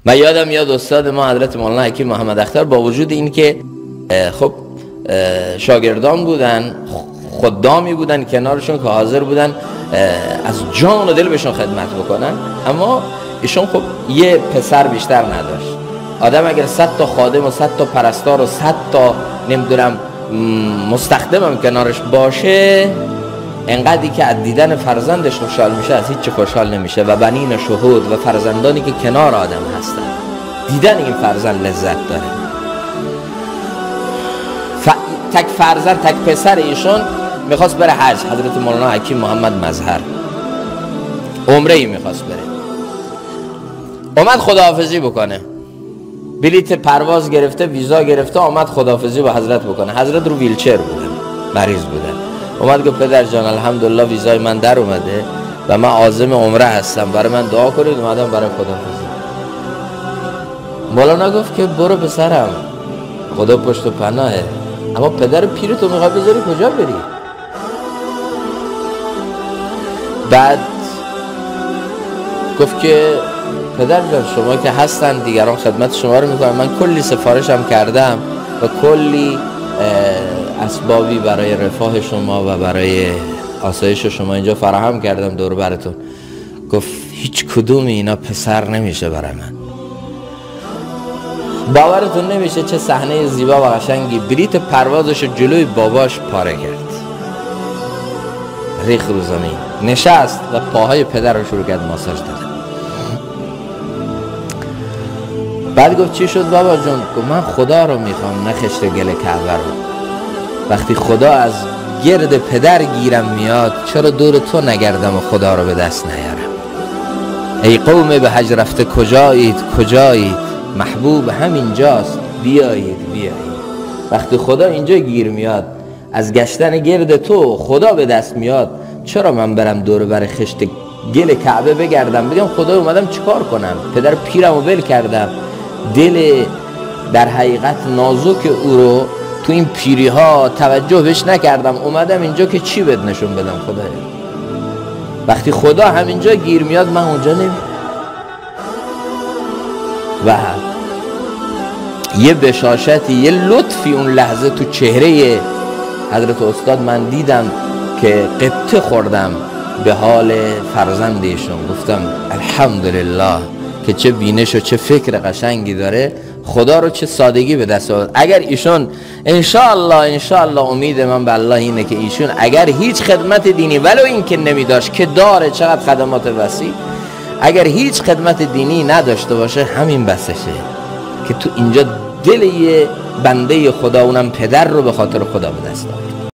من یادم میاد استاد ما حضرت مولانا حکیم محمد اختر با وجود این که خب شاگردان بودن، خدامی بودن کنارشون که حاضر بودن از جان و دل بهشون خدمت بکنن، اما ایشون خب یه پسر بیشتر نداشت. آدم اگر 100 تا خادم و 100 تا پرستار و 100 تا نمیدونم مستخدمم کنارش باشه، انقدری که از دیدن فرزندش خوشحال میشه از هیچ خوشحال نمیشه. و بنین شهود و فرزندانی که کنار آدم هستن، دیدن این فرزند لذت داره. تک فرزند، تک پسر ایشون میخواست بره حج، حضرت مولانا حکیم محمد مظهر عمره ای میخواست بره، اومد خداحافظی بکنه، بلیت پرواز گرفته، ویزا گرفته، اومد خداحافظی با حضرت بکنه. حضرت رو ویلچر بودن، مریض بودن. اومد گفت پدر جان الحمدلله ویزای من در اومده و من عازم عمره هستم، برای من دعا کنید. اومدم برای خداحافظی. مولانا گفت که برو پسرم، خدا پشت و پناهه، اما پدر پیرتو میخوای بذاری کجا بری؟ بعد گفت که پدر جان شما که هستن، دیگران خدمت شما رو میکنن، من کلی سفارشم کردم و کلی اسبابی برای رفاه شما و برای آسایش شما اینجا فراهم کردم دور براتون. گفت هیچ کدوم اینا پسر نمیشه برای من. باورتون نمیشه چه صحنه زیبا و قشنگی. بلیت پروازش جلوی باباش پاره کرد، ریخ رو زمین، نشست و پاهای پدر رو شروع کرد ماساژ دادن. بعد گفت چی شد بابا جون؟ گفت من خدا رو میخوام، نه خشت گل کعبه رو. وقتی خدا از گرد پدر گیرم میاد، چرا دور تو نگردم و خدا رو به دست نیارم؟ ای قوم به حج رفته کجایید کجایید، محبوب همینجاست بیایید بیایید. وقتی خدا اینجا گیر میاد، از گشتن گرد تو خدا به دست میاد، چرا من برم دور بر خشت گل کعبه بگردم بگم خدا اومدم چیکار کنم؟ پدر پیرمو ول کردم، دل در حقیقت نازک او رو تو این پیری ها توجه بهش نکردم، اومدم اینجا که چی بد نشون بدم خدایا؟ وقتی خدا همینجا گیر میاد من اونجا نمیرم. و یه بشاشتی، یه لطفی اون لحظه تو چهره حضرت استاد من دیدم که قبطه خوردم به حال فرزندشون. گفتم الحمدلله که چه بینش و چه فکر قشنگی داره، خدا رو چه سادگی به دست آورد. اگر ایشون انشاءالله امید من به الله اینه که ایشون اگر هیچ خدمت دینی ولو این که نمیداشت که داره، چقدر خدمات وسیع، اگر هیچ خدمت دینی نداشته باشه همین بسشه که تو اینجا دل یه بنده خدا اونم پدر رو به خاطر خدا به دست آورد.